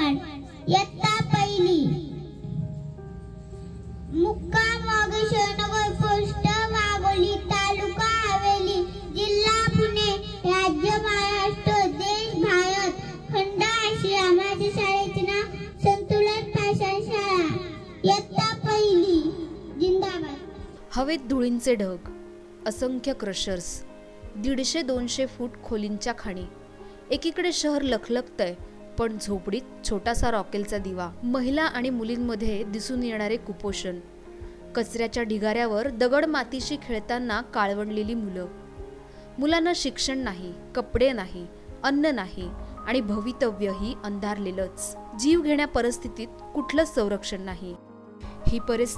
अंगणवाडी इयत्ता पहिली मुक्काम वागीशनगर पोस्ट वाघोली तालुका हवेली जिल्हा पुणे राज्य महाराष्ट्र देश भारत खंड आशिया। माझ्या शाळेचे नाव संतुलन पाठशाळा इयत्ता पहिली जिंदाबाद। हवेत धुळींचे ढग, असंख्य क्रशर्स, 150-200 फूट खोलींच्या खाणी। एकीकडे शहर लखलखतंय पण झोपडीत छोटासा रॉकेलचा दिवा। महिला आणि मुलींमध्ये दिसून येणारे कुपोषण, कचऱ्याच्या ढिगाऱ्यावर दगड मातीशी खेळताना काळवंडलेली मुलं। मुलांना शिक्षण नाही, कपडे नाही, अन्न नाही आणि भवितव्यही अंधारलेलंच। जीव घेण्या परिस्थितीत कुठलंच संरक्षण नाही। ही परिस्थिती